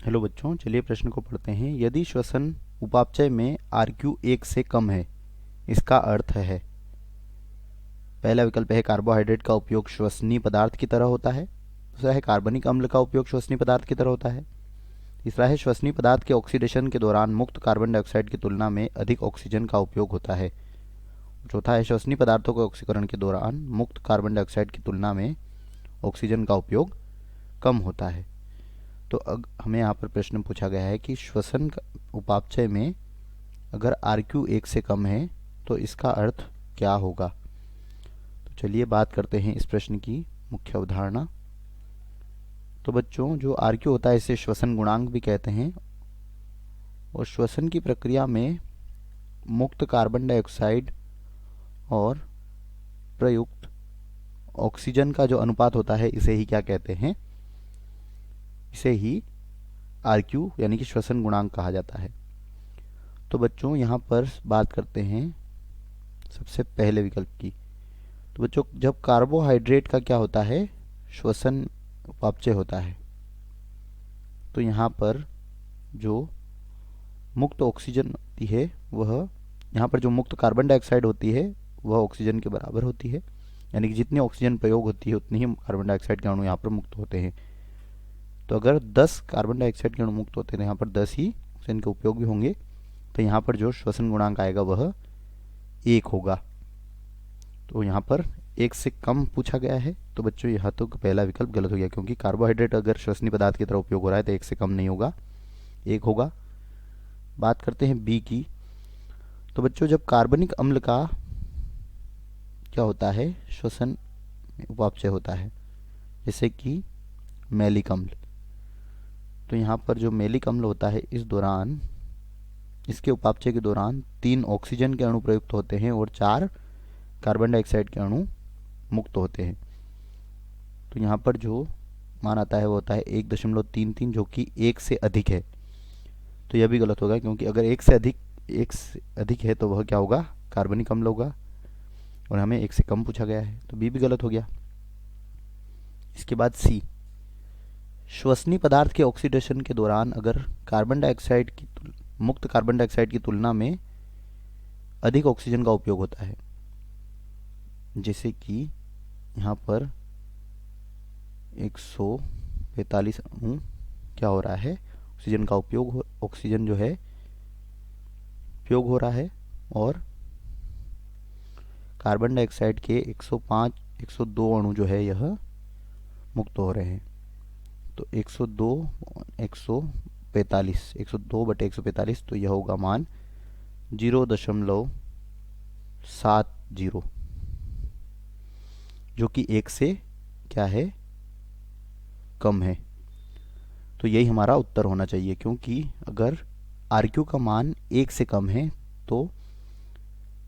Hello बच्चों, चलिए प्रश्न को पढ़ते हैं। यदि श्वसन उपापचय में आरक्यू 1 से कम है, इसका अर्थ है। पहला विकल्प है कार्बोहाइड्रेट का उपयोग श्वसनीय पदार्थ की तरह होता है। दूसरा है कार्बनिक अम्ल का उपयोग श्वसनीय पदार्थ की तरह होता है। तीसरा है श्वसनीय पदार्थ के ऑक्सीडेशन के दौरान मुक्त कार्बन डाइऑक्साइड की तुलना में अधिक ऑक्सीजन का उपयोग होता है। चौथा है श्वसनीय पदार्थों के ऑक्सीकरण के दौरान मुक्त कार्बन डाइऑक्साइड की तुलना में ऑक्सीजन का उपयोग कम होता है। तो हमें यहाँ पर प्रश्न पूछा गया है कि श्वसन उपापचय में अगर आरक्यू 1 से कम है तो इसका अर्थ क्या होगा। तो चलिए बात करते हैं इस प्रश्न की मुख्य अवधारणा। तो बच्चों, जो आरक्यू होता है इसे श्वसन गुणांक भी कहते हैं, और श्वसन की प्रक्रिया में मुक्त कार्बन डाइऑक्साइड और प्रयुक्त ऑक्सीजन का जो अनुपात होता है इसे ही क्या कहते हैं, इसे ही आरक्यू यानी कि श्वसन गुणांक कहा जाता है। तो बच्चों यहाँ पर बात करते हैं सबसे पहले विकल्प की। तो बच्चों, जब कार्बोहाइड्रेट का क्या होता है, श्वसन उपापचय होता है, तो यहाँ पर जो मुक्त ऑक्सीजन होती है वह, यहाँ पर जो मुक्त कार्बन डाइऑक्साइड होती है वह ऑक्सीजन के बराबर होती है, यानी कि जितनी ऑक्सीजन प्रयोग होती है उतनी ही कार्बन डाइऑक्साइड के अणु यहाँ पर मुक्त होते हैं। तो अगर 10 कार्बन डाइऑक्साइड के अणु मुक्त होते हैं तो यहाँ पर 10 ही ऑक्सीजन के उपयोग भी होंगे। तो यहाँ पर जो श्वसन गुणांक आएगा वह 1 होगा। तो यहाँ पर 1 से कम पूछा गया है, तो बच्चों यह तो पहला विकल्प गलत हो गया, क्योंकि कार्बोहाइड्रेट अगर श्वसनीय पदार्थ की तरह उपयोग हो रहा है तो 1 से कम नहीं होगा, 1 होगा। बात करते हैं बी की। तो बच्चों, जब कार्बनिक अम्ल का क्या होता है, श्वसन उपापचय होता है, जैसे कि मैलिक अम्ल, तो यहाँ पर जो मैलिक अम्ल होता है इस दौरान, इसके उपापचय के दौरान 3 ऑक्सीजन के अणु प्रयुक्त होते हैं और 4 कार्बन डाइऑक्साइड के अणु मुक्त होते हैं। तो यहाँ पर जो मान आता है वो होता है 1.33, जो कि 1 से अधिक है। तो यह भी गलत होगा, क्योंकि अगर 1 से अधिक है तो वह क्या होगा, कार्बनिक अम्ल होगा, और हमें 1 से कम पूछा गया है, तो बी भी गलत हो गया। इसके बाद सी, श्वसनीय पदार्थ के ऑक्सीडेशन के दौरान अगर मुक्त कार्बन डाइऑक्साइड की तुलना में अधिक ऑक्सीजन का उपयोग होता है, जैसे कि यहाँ पर 145 अणु क्या हो रहा है, ऑक्सीजन का ऑक्सीजन जो है उपयोग हो रहा है, और कार्बन डाइऑक्साइड के 102 अणु जो है यह मुक्त हो रहे हैं। तो 102/145, तो यह होगा मान 0.70, जो कि 1 से क्या है, कम है। तो यही हमारा उत्तर होना चाहिए, क्योंकि अगर आरक्यू का मान 1 से कम है तो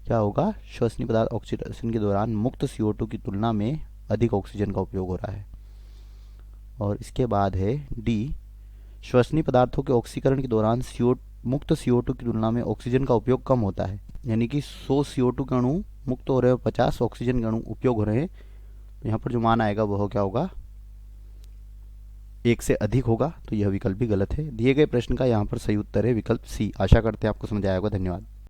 क्या होगा, श्वसनीय पदार्थ ऑक्सीडेशन के दौरान मुक्त CO2 की तुलना में अधिक ऑक्सीजन का उपयोग हो रहा है। और इसके बाद है डी, श्वसनीय पदार्थों के ऑक्सीकरण के दौरान मुक्त CO2 की तुलना में ऑक्सीजन का उपयोग कम होता है, यानी कि 100 CO2 के अणु मुक्त हो रहे हैं और 50 ऑक्सीजन के अणु उपयोग हो रहे हैं। तो यहाँ पर जो मान आएगा वह क्या होगा, 1 से अधिक होगा। तो यह विकल्प भी गलत है। दिए गए प्रश्न का यहाँ पर सही उत्तर है विकल्प सी। आशा करते हैं आपको समझ आया होगा। धन्यवाद।